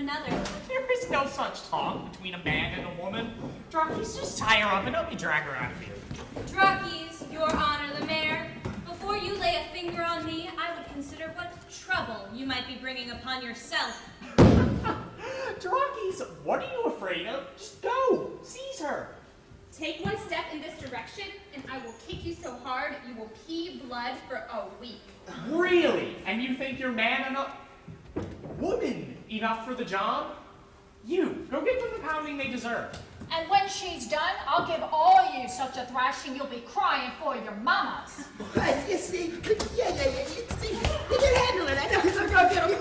another. There is no such talk between a man and a woman. Drockies, just tie her up and help me drag her out of here. Drockies, your honor, the mayor, before you lay a finger on me, I would consider what trouble you might be bringing upon yourself. Drockies, what are you afraid of? Just go, seize her. Take one step in this direction, and I will kick you so hard you will pee blood for a week. Really? And you think you're man enough, woman enough for the job? You, go get them the pounding they deserve. And when she's done, I'll give all you such a thrashing you'll be crying for your mamas. What? You see? Yeah. You see? You can handle it. I know. So go get him.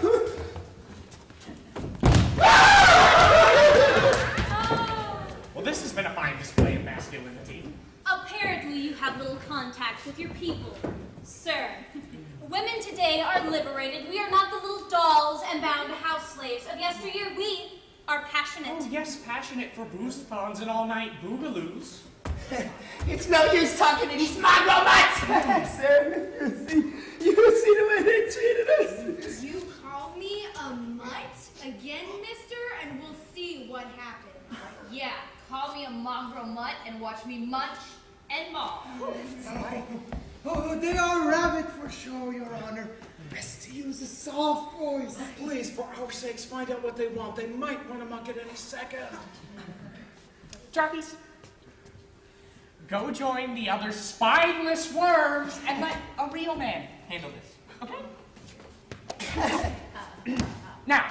Well, this has been a fine display of masculinity. Apparently you have little contact with your people. Sir, women today are liberated. We are not the little dolls and bound house slaves of yesteryear. We are passionate. Oh, yes, passionate for boost ponds and all-night boogaloos. It's no use talking to these mongrel mutts. Sir, you see the way they treated us. You call me a mutt again, mister, and we'll see what happens. Yeah, call me a mongrel mutt and watch me munch and maul. Oh, they are rabbit for sure, Your Honor. Best to use a soft voice. Please, for our sakes, find out what they want. They might want to muck it any second. Drockies, go join the other spineless worms and let a real man handle this, okay? Now,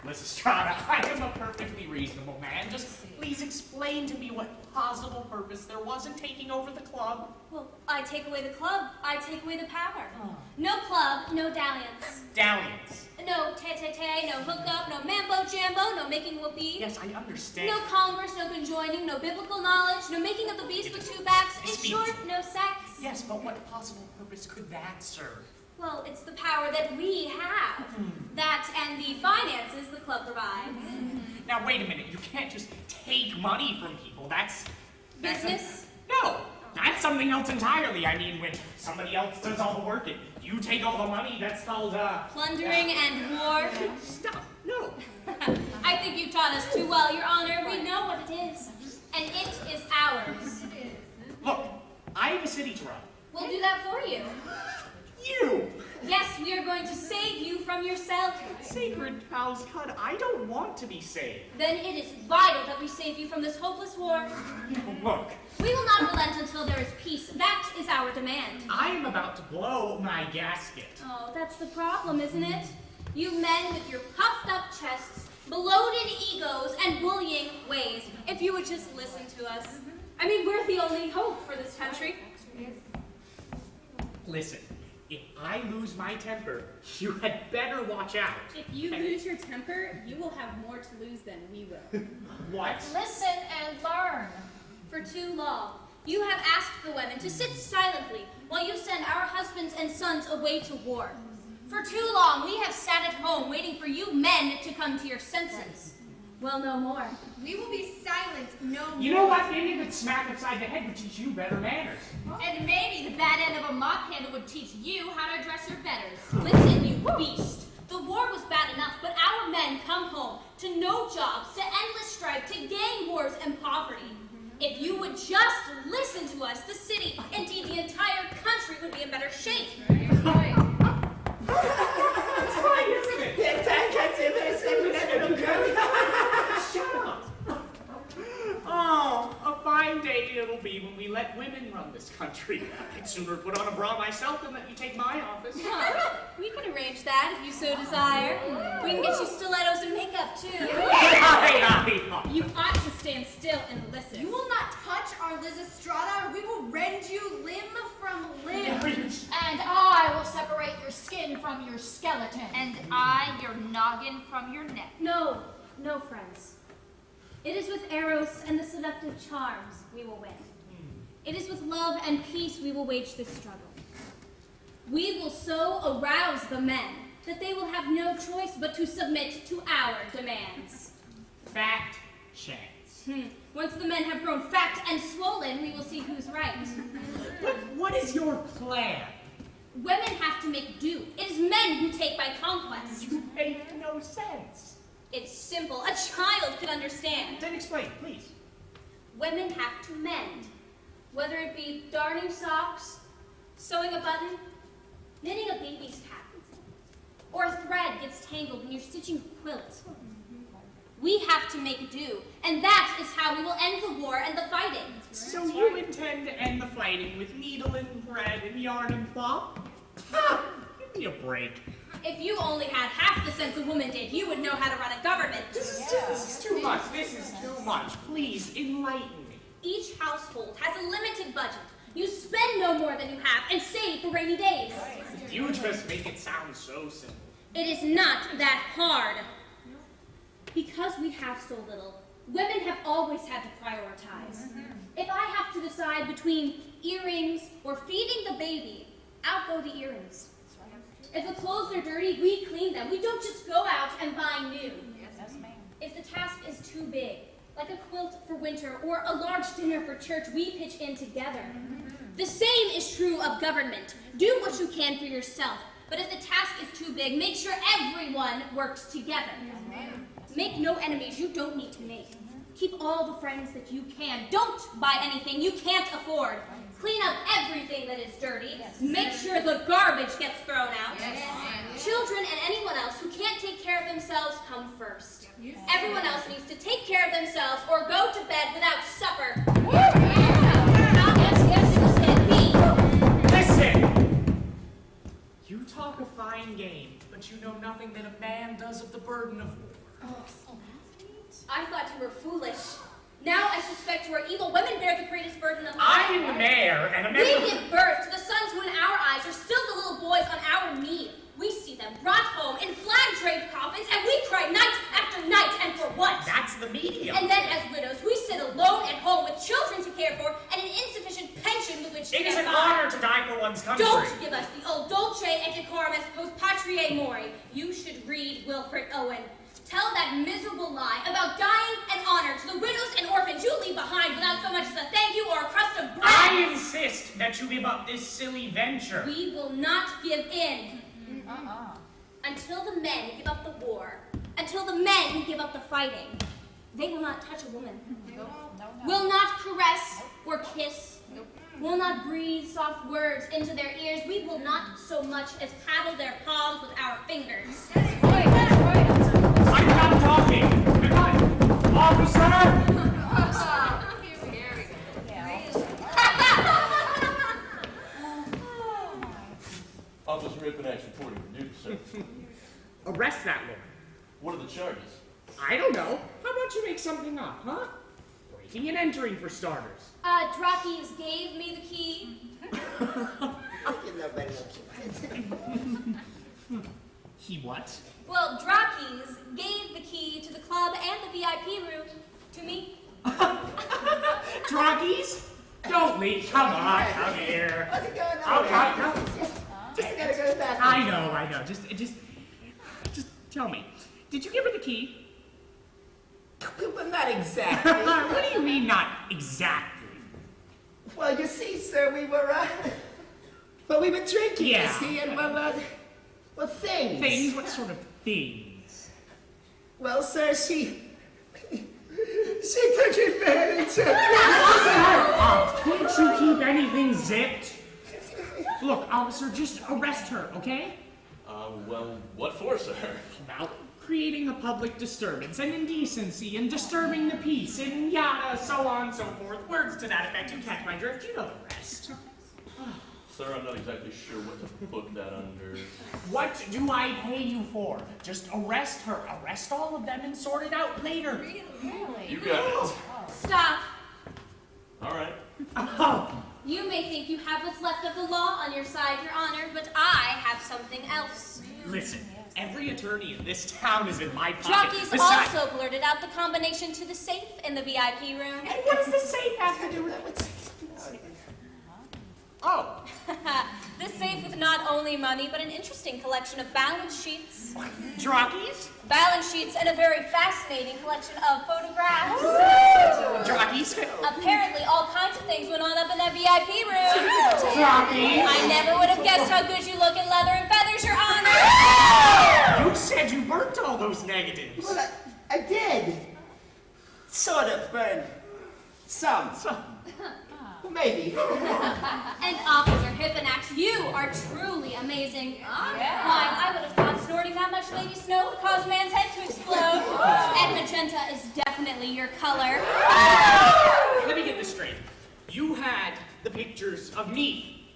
Lysistrata, I am a perfectly reasonable man. Just please explain to me what possible purpose there was in taking over the club. Well, I take away the club, I take away the power. No club, no dalliance. Dalliance. No tay-tay-tay, no hookup, no mambo-jambo, no making whoopee. Yes, I understand. No converse, no conjoining, no biblical knowledge, no making of the beast with two backs. In short, no sex. Yes, but what possible purpose could that serve? Well, it's the power that we have. That and the finances the club provides. Now, wait a minute. You can't just take money from people. That's Business? No, that's something else entirely. I mean, when somebody else does all the work and you take all the money, that's called, Plundering and war. Stop. No. I think you taught us too well, Your Honor. We know what it is. And it is ours. Look, I have a city to run. We'll do that for you. You! Yes, we are going to save you from yourself. Sacred cow's cud, I don't want to be saved. Then it is vital that we save you from this hopeless war. Look, We will not relent until there is peace. That is our demand. I am about to blow my gasket. Oh, that's the problem, isn't it? You men with your puffed up chests, bloated egos, and bullying ways. If you would just listen to us. I mean, we're the only hope for this country. Listen, if I lose my temper, you had better watch out. If you lose your temper, you will have more to lose than we will. What? Listen and learn. For too long, you have asked the women to sit silently while you send our husbands and sons away to war. For too long, we have sat at home waiting for you men to come to your senses. Well, no more. We will be silent no more. You know what? Maybe a good smack upside the head would teach you better manners. And maybe the bad end of a mop handle would teach you how to address your betters. Listen, you beast. The war was bad enough, but our men come home to no jobs, to endless strife, to gang wars and poverty. If you would just listen to us, the city, indeed the entire country, would be in better shape. Right. That's right, isn't it? Shut up. Oh, a fine day it'll be when we let women run this country. I'd sooner put on a bra myself than let you take my office. We can arrange that if you so desire. We can get you stilettos and makeup, too. You ought to stand still and listen. You will not touch our Lysistrata, or we will rend you limb from limb. And I will separate your skin from your skeleton. And I, your noggin from your neck. No, no, friends. It is with Eros and the seductive charms we will win. It is with love and peace we will wage this struggle. We will so arouse the men that they will have no choice but to submit to our demands. Fat chance. Once the men have grown fat and swollen, we will see who's right. But what is your plan? Women have to make do. It is men who take by conquest. You make no sense. It's simple. A child could understand. Then explain, please. Women have to mend. Whether it be darning socks, sewing a button, knitting a baby's cap, or a thread gets tangled when you're stitching a quilt. We have to make do, and that is how we will end the war and the fighting. So you intend to end the fighting with needle and thread and yarn and cloth? Ha! Give me a break. If you only had half the sense a woman did, you would know how to run a government. This is too much. This is too much. Please, enlighten me. Each household has a limited budget. You spend no more than you have and save for rainy days. You just make it sound so simple. It is not that hard. Because we have so little, women have always had to prioritize. If I have to decide between earrings or feeding the baby, out go the earrings. If the clothes are dirty, we clean them. We don't just go out and buy new. If the task is too big, like a quilt for winter or a large dinner for church, we pitch in together. The same is true of government. Do what you can for yourself, but if the task is too big, make sure everyone works together. Make no enemies you don't need to make. Keep all the friends that you can. Don't buy anything you can't afford. Clean up everything that is dirty. Make sure the garbage gets thrown out. Children and anyone else who can't take care of themselves come first. Everyone else needs to take care of themselves or go to bed without supper. Listen! You talk a fine game, but you know nothing that a man does of the burden of war. I thought you were foolish. Now I suspect you are evil. Women bear the greatest burden of life. I am the mayor, and a We member... give birth to the sons who in our eyes are still the little boys on our knee. We see them brought home in flag-draped coffins, and we cry night after night, and for what? That's the medium. And then as widows, we sit alone at home with children to care for and an insufficient pension with which to It is get an by. honor to die for one's country. Don't give us the old dolce et decorum as post patriae mori. You should read Wilfred Owen. Tell that miserable lie about dying and honor to the widows and orphans you leave behind without so much as a thank you or a crust of bread. I insist that you give up this silly venture. We will not give in. Until the men give up the war, until the men give up the fighting, they will not touch a woman. Will not caress or kiss. Will not breathe soft words into their ears. We will not so much as paddle their palms with our fingers. I'm not talking. I'm not. Officer! Officer Ipanax reporting for duty, sir. Arrest that woman. What are the charges? I don't know. How about you make something up, huh? Breaking and entering for starters. Drakes gave me the key. He what? Well, Drakes gave the key to the club and the VIP room to me. Druggies? Don't leave. Come on, come here. What's it going Come on? on, come. Just gotta go back. I know. Just tell me. Did you give her the key? Well, not exactly. What do you mean, not exactly? Well, you see, sir, we were drinking, Yeah. you see, and well, things. Things? What sort of things? Well, sir, she took advantage of Can't you keep anything zipped? Look, officer, just arrest her, okay? Well, what for, sir? About creating a public disturbance and indecency and disturbing the peace and yada, so on and so forth. Words to that effect. You catch my drift. You know the rest. Sir, I'm not exactly sure what to put that under. What do I pay you for? Just arrest her. Arrest all of them and sort it out later. Really? You got it. Stop. All right. Oh, You may think you have what's left of the law on your side, Your Honor, but I have something else. listen. Every attorney in this town is in my pocket. Jockeys Besides- also blurted out the combination to the safe in the VIP room. And what does the safe have to do with it? Oh. The safe with not only money, but an interesting collection of balance sheets. Druggies? Balance sheets and a very fascinating collection of photographs. Druggies? Apparently, all kinds of things went on up in that VIP room. Druggies? I never would have guessed how good you look in leather and feathers, Your Honor. You said you burnt all those negatives. Well, I did. Sort of burn. Some. Maybe. And Officer Hipponax, you are truly amazing. Yeah. Why, I would have thought snorting that much baby snow would cause man's head to explode. And magenta is definitely your color. Let me get this straight. You had the pictures of me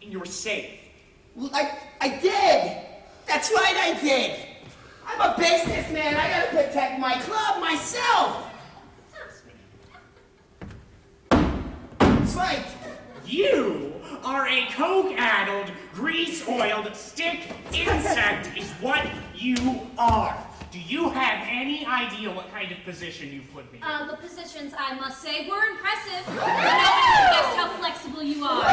in your safe. Well, I did. That's right, I did. I'm a businessman. I gotta protect my club myself. That's right. You are a coke-addled, grease-oiled stick insect is what you are. Do you have any idea what kind of position you put me in? The positions, I must say, were impressive. But nobody guessed how flexible you are.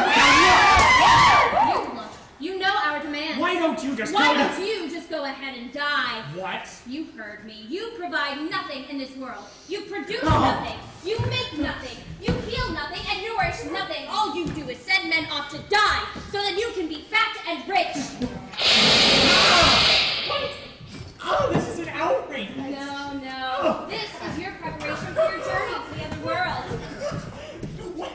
You look. You know our demands. Why don't you just Why go don't to... you just go ahead and die? What? You heard me. You provide nothing in this world. You produce nothing. You make nothing. You heal nothing and nourish nothing. All you do is send men off to die so that you can be fat and rich. What? Oh, this is an outrage. No. This is your preparation for your journey to the other world. What?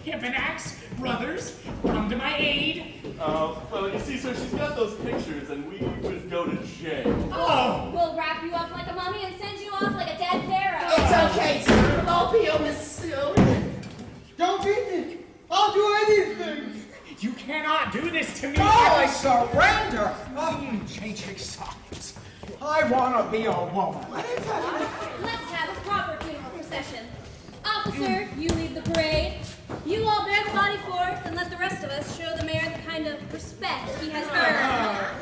Hipponax, brothers, come to my aid. Well, you see, sir, she's got those pictures, and we would go to jail. Oh! We'll wrap you up like a mummy and send you off like a dead pharaoh. It's okay, sir. It'll all be over soon. Don't beat me. I'll do anything. You cannot do this to me. I surrender. Changing sides. I want to be a woman. Let's have a proper funeral procession. Officer, you lead the parade. You all bear the body forth and let the rest of us show the mayor the kind of respect he has earned.